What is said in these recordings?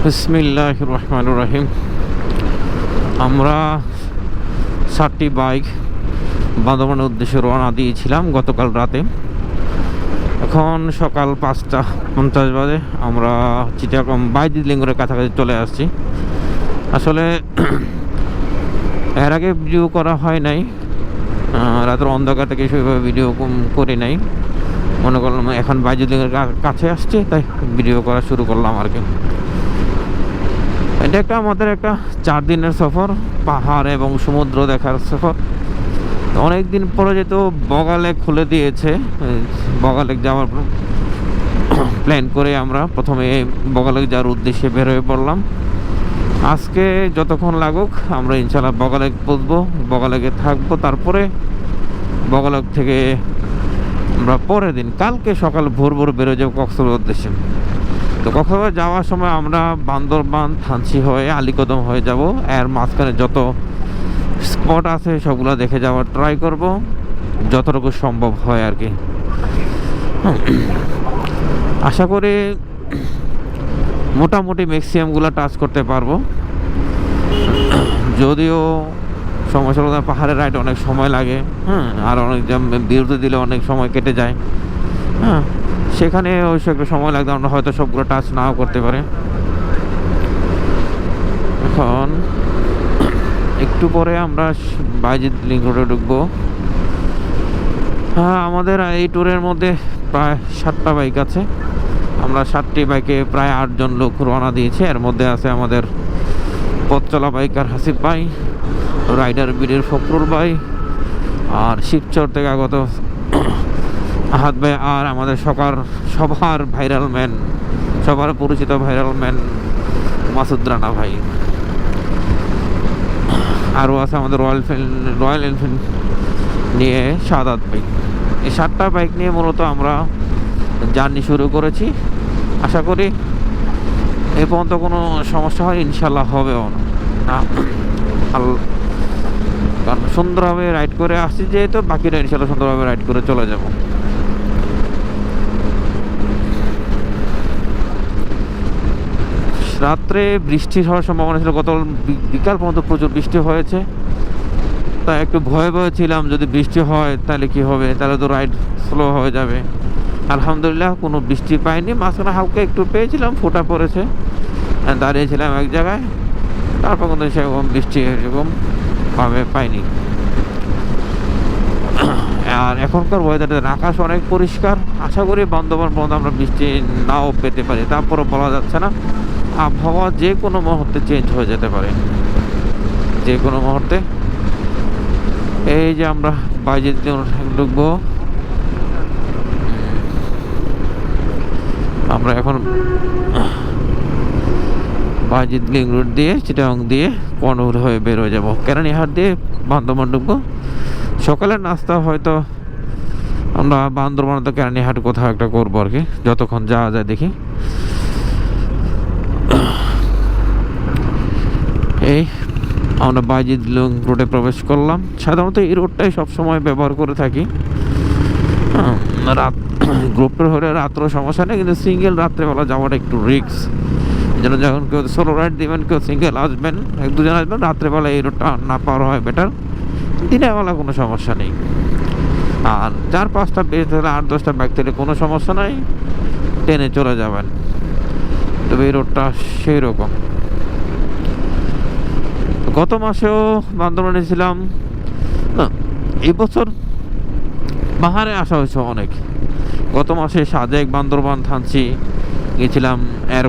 বিসমিল্লাহির রহমানির রহিম। আমরা 7টি বাইক বান্দরবানের উদ্দেশ্যে রওনা দিয়েছিলাম গতকাল রাতে। এখন সকাল 5:50 বাজে। আমরা চিটাগং বাইজিৎ লিঙ্গরের কাছাকাছি চলে আসছি। আসলে এর আগে ভিডিও করা হয় নাই, রাতের অন্ধকার থেকে সেইভাবে ভিডিও করি নাই। মনে করলাম এখন বাইজিৎ লিঙ্গের কাছে আসছে, তাই ভিডিও করা শুরু করলাম আর কি। এটা আমাদের একটা 4 দিনের সফর, পাহাড় এবং সমুদ্র দেখার সফর। অনেক দিন পরে যেহেতু বগালেক খুলে দিয়েছে, বগালেক যাওয়ার প্ল্যান করে আমরা প্রথমে বগালেক যাওয়ার উদ্দেশ্যে বের হয়ে পড়লাম। আজকে যতক্ষণ লাগুক আমরা ইনশাল্লাহ বগালেক পৌঁছবো, বগালেকে থাকবো, তারপরে বগালেক থেকে আমরা পরের দিন কালকে সকাল ভোর ভোর বেরোয় যাবো কক্সবাজার উদ্দেশ্যে। তো কক্সবাজার যাওয়ার সময় আমরা বান্দরবান, থানচি হয়ে আলীকদম হয়ে যাব। এর মাঝখানে যত স্পট আছে সবগুলো দেখে যাওয়ার ট্রাই করব, যতটুকু সম্ভব হয় আর কি। আশা করি মোটামুটি ম্যাক্সিমামগুলো টাচ করতে পারবো। যদিও সমস্যা পাহাড়ের রাইড অনেক সময় লাগে, আর অনেক বিরতি দিলে অনেক সময় কেটে যায়। সেখানে ওই সব একটু সময় লাগবে, আমরা হয়তো সবগুলো টাচ নাও করতে পারে। এখন একটু পরে আমরা বাইজিৎ লিঙ্ক রোডে ঢুকবো। আমাদের এই ট্যুরের মধ্যে প্রায় 7টা বাইক আছে। আমরা 7টি বাইকে প্রায় 8 জন লোক রওনা দিয়েছে। এর মধ্যে আছে আমাদের পথচলা বাইকার হাসিফ ভাই, রাইডার বিডের ফখরুল ভাই, আর শিবচর থেকে আগত আহাদ ভাই, আর আমাদের সবার ভাইরাল ম্যান, সবার পরিচিত ভাইরাল ম্যান মাসুদ রানা ভাই। আরও আছে আমাদের রয়্যাল এনফিল্ড নিয়ে সাদাত ভাই। এই 7টা বাইক নিয়ে মূলত আমরা জার্নি শুরু করেছি। আশা করি এ পর্যন্ত কোনো সমস্যা হয়, ইনশাল্লাহ হবেও না, কারণ সুন্দরভাবে রাইড করে আসছি যেহেতু, বাকিরা ইনশাল্লাহ সুন্দরভাবে রাইড করে চলে যাব। রাত্রে বৃষ্টি হওয়ার সম্ভাবনা ছিল, গত বিকাল পর্যন্ত প্রচুর বৃষ্টি হয়েছে। তাই একটু ভয়ে ছিলাম, যদি বৃষ্টি হয় তাহলে কি হবে, তাহলে তো রাইড স্লো হয়ে যাবে। আলহামদুলিল্লাহ কোনো বৃষ্টি পাইনি। মাঝখানে হালকা একটু পেয়েছিলাম, ফোঁটা পড়েছে, দাঁড়িয়েছিলাম এক জায়গায়, তারপর কিন্তু সেরকম বৃষ্টি এরকম ভাবে পাইনি। আর এখনকার ওয়েদারের আকাশ অনেক পরিষ্কার। আশা করি বান্দরবান পর্যন্ত আমরা বৃষ্টি নাও পেতে পারি, তারপরও বলা যাচ্ছে না। আবহাওয়া যে কোনো মুহূর্তে চেঞ্জ হয়ে যেতে পারে, যে কোনো মুহূর্তে। এই যে আমরা বাইজিৎ ঢুকবো। আমরা এখন বাইজিৎ লিঙ্ক রোড দিয়ে চিটাগং দিয়ে কর্ণফুলী হয়ে বের হয়ে যাবো, কেরানীহাট দিয়ে বান্দরবান ঢুকবো। সকালের নাস্তা হয়তো আমরা বান্দরবান তো কেরানীহাট কোথাও একটা করবো আর কি, যতক্ষণ যাওয়া যায় দেখি। এই আমরা বাইজিৎ লিঙ্ক রোডে প্রবেশ করলাম। সাধারণত এই রোডটাই সবসময় ব্যবহার করে থাকি। রাত গ্রুপের হলে রাত্রেও সমস্যা নেই, কিন্তু সিঙ্গেল রাত্রেবেলা যাওয়াটা একটু রিস্ক। যেন যখন কেউ সোলো রাইড দিবেন, কেউ সিঙ্গেল আসবেন, 1-2 জন আসবেন, রাত্রেবেলা এই রোডটা না পার হয় বেটার। দিনের বেলা কোনো সমস্যা নেই। আর 4-5টা বেশ থাকলে 8-10টা বাইক থেকে কোনো সমস্যা নাই, ট্রেনে চলে যাবেন। তবে এই রোডটা সেই রকম। গত মাসেও বান্দরবানে ছিলাম না, এবছর পাহাড়ে আসা হয়েছে অনেক। গত মাসে সাজেক, বান্দরবান, থানচি গিয়েছিলাম। এর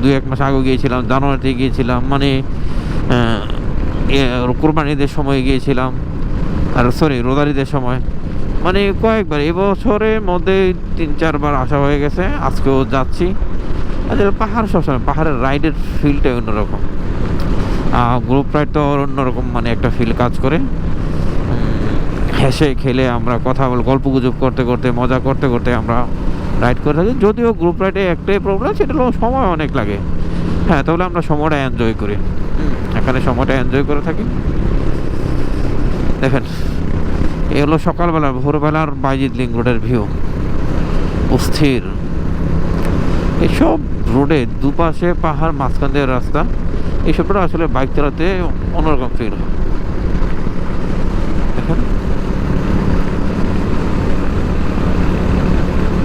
2-1 মাস আগে গিয়েছিলাম, জানুয়ারিতে গিয়েছিলাম, মানে কোরবানি ঈদের সময় গিয়েছিলাম, আর রোজার ঈদের সময়, মানে কয়েকবার। এবছরের মধ্যে 3-4 বার আসা হয়ে গেছে, আজকেও যাচ্ছি। পাহাড় সবসময়, পাহাড়ের রাইডের ফিলটাই অন্যরকম। গ্রুপ রাইড তো অন্যরকম, মানে একটা ফিল কাজ করে। হেসে খেলে আমরা কথা গল্প গুজব করতে করতে, মজা করতে করতে আমরা রাইড করে থাকি। যদিও গ্রুপ রাইডে একটাই প্রবলেম, সেটা হলো সময় অনেক লাগে। তাহলে আমরা সময়টা এনজয় করি, এখানে সময়টা এনজয় করে থাকি। দেখেন, এ হলো সকালবেলা ভোরবেলার বাইজিৎ লিঙ্ক রোডের ভিউ, অস্থির। এসব রোডে দুপাশে পাহাড়, মাঝখান দিয়ে রাস্তা, এইসবটা আসলে বাইক চালাতে অন্যরকম ফিল হয়। দেখেন,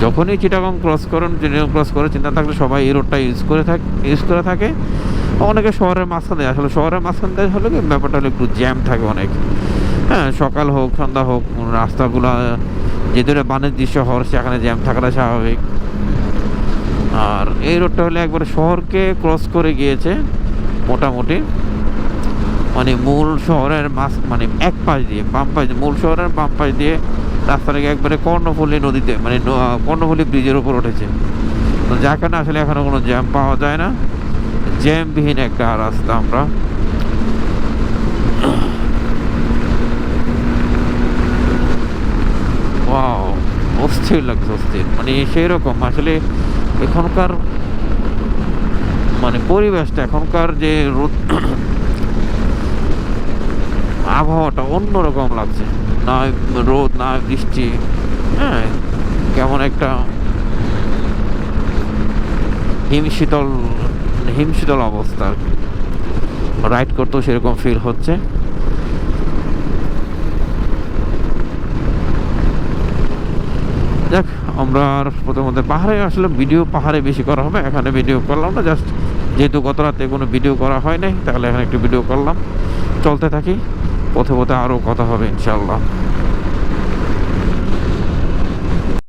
যখনই চিটাগং ক্রস করেন, ক্রস করে চিন্তা থাকলে সবাই এই রোডটা ইউজ করে থাকে। অনেকে শহরের মাঝখান দিয়ে, আসলে শহরের মাঝখান দিয়ে হলে কি ব্যাপারটা হলো একটু জ্যাম থাকে অনেক। হ্যাঁ, সকাল হোক সন্ধ্যা হোক, রাস্তাগুলো যেহেতু বাণিজ্য শহর, সেখানে জ্যাম থাকাটা স্বাভাবিক। আর এই রোডটা হলে একবারে শহরকে ক্রস করে গিয়েছে মোটামুটি, মানে মূল শহরের মানে এক পাশ দিয়ে, বাম পাশ দিয়ে, মূল শহরের বাম পাশ দিয়ে রাস্তাটাকে একবারে কর্ণফুলী নদীতে, মানে কর্ণফুলী ব্রিজের উপর উঠেছে। তো যার কারণে আসলে এখানে কোনো জ্যাম পাওয়া যায় না, জ্যামবিহীন একটা রাস্তা। আমরা ওয়াও, অস্থির লাগছে, অস্থির, মানে সেই রকম আসলে এখনকার মানে পরিবেশটা, এখনকার যে রোদ আবহাওয়াটা অন্যরকম লাগছে। না রোদ, না বৃষ্টি, হ্যাঁ, কেমন একটা হিমশীতল অবস্থা। রাইড করতেও সেরকম ফিল হচ্ছে। যাক, আমরা আর প্রথমত পাহাড়ে আসলে পাহাড়ে বেশি করা হবে, এখানে ভিডিও করলাম না, জাস্ট যেহেতু গত রাতে কোনো ভিডিও করা হয় নাই, তাহলে এখানে একটু ভিডিও করলাম। চলতে থাকি, পথে পথে আরও কথা হবে ইনশাল্লাহ।